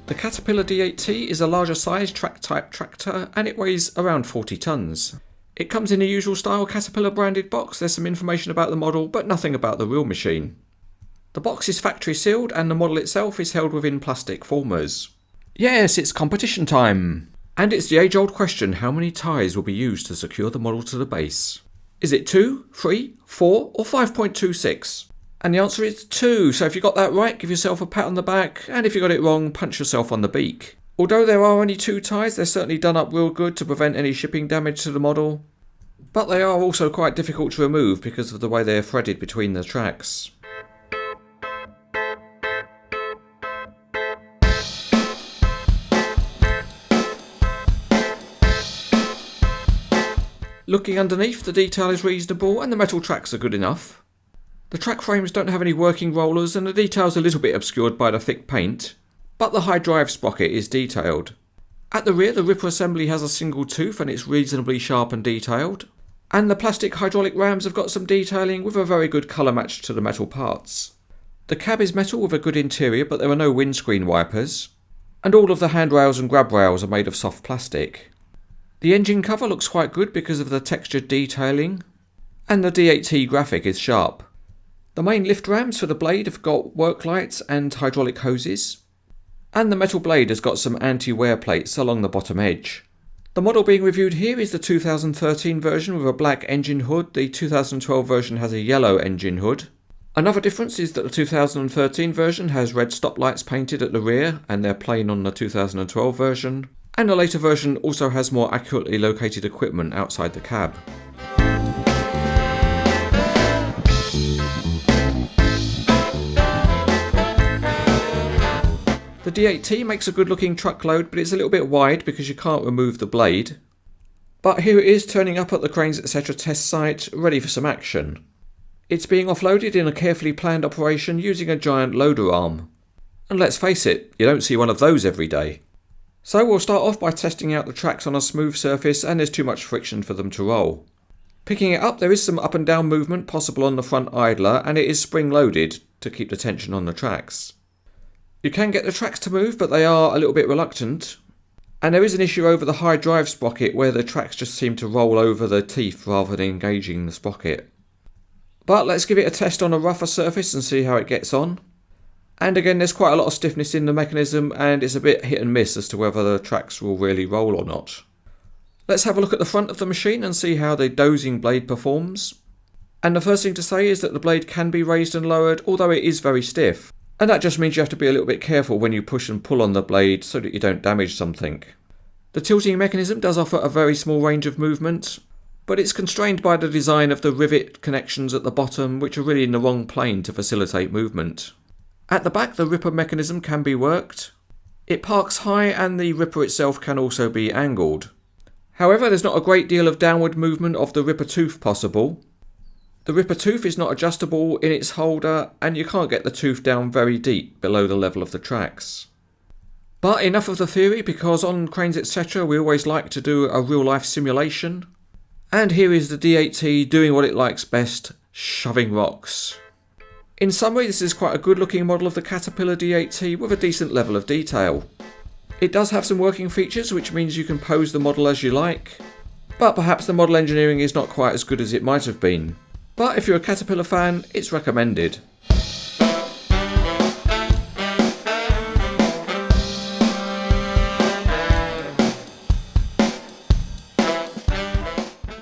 The Caterpillar D8T is a larger size track type tractor and it weighs around 40 tonnes. It comes in the usual style Caterpillar branded box. There's some information about the model but nothing about the real machine. The box is factory sealed and the model itself is held within plastic formers. Yes, it's competition time! And it's the age-old question, how many ties will be used to secure the model to the base? Is it 2, 3, 4 or 5.26? And the answer is 2, so if you got that right, give yourself a pat on the back, and if you got it wrong, punch yourself on the beak. Although there are only 2 ties, they're certainly done up real good to prevent any shipping damage to the model. But they are also quite difficult to remove because of the way they are threaded between the tracks. Looking underneath, the detail is reasonable and the metal tracks are good enough. The track frames don't have any working rollers and the detail's a little bit obscured by the thick paint, but the high drive sprocket is detailed. At the rear, the ripper assembly has a single tooth and it's reasonably sharp and detailed, and the plastic hydraulic rams have got some detailing with a very good colour match to the metal parts. The cab is metal with a good interior, but there are no windscreen wipers, and all of the handrails and grab rails are made of soft plastic. The engine cover looks quite good because of the textured detailing, and the D8T graphic is sharp. The main lift rams for the blade have got work lights and hydraulic hoses, and the metal blade has got some anti-wear plates along the bottom edge. The model being reviewed here is the 2013 version with a black engine hood. The 2012 version has a yellow engine hood. Another difference is that the 2013 version has red stoplights painted at the rear, and they're plain on the 2012 version. And the later version also has more accurately located equipment outside the cab. The D8T makes a good looking truckload, but it's a little bit wide because you can't remove the blade. But here it is turning up at the CranesEtcTV test site, ready for some action. It's being offloaded in a carefully planned operation using a giant loader arm. And let's face it, you don't see one of those every day. So we'll start off by testing out the tracks on a smooth surface and there's too much friction for them to roll. Picking it up, there is some up and down movement possible on the front idler and it is spring loaded to keep the tension on the tracks. You can get the tracks to move, but they are a little bit reluctant. And there is an issue over the high drive sprocket where the tracks just seem to roll over the teeth rather than engaging the sprocket. But let's give it a test on a rougher surface and see how it gets on. And again, there's quite a lot of stiffness in the mechanism and it's a bit hit and miss as to whether the tracks will really roll or not. Let's have a look at the front of the machine and see how the dozing blade performs. And the first thing to say is that the blade can be raised and lowered, although it is very stiff. And that just means you have to be a little bit careful when you push and pull on the blade so that you don't damage something. The tilting mechanism does offer a very small range of movement, but it's constrained by the design of the rivet connections at the bottom, which are really in the wrong plane to facilitate movement. At the back, the ripper mechanism can be worked. It parks high and the ripper itself can also be angled. However, there's not a great deal of downward movement of the ripper tooth possible. The ripper tooth is not adjustable in its holder and you can't get the tooth down very deep below the level of the tracks. But enough of the theory, because on CranesEtcTV we always like to do a real life simulation. And here is the D8T doing what it likes best, shoving rocks. In summary, this is quite a good looking model of the Caterpillar D8T with a decent level of detail. It does have some working features, which means you can pose the model as you like, but perhaps the model engineering is not quite as good as it might have been. But if you're a Caterpillar fan, it's recommended.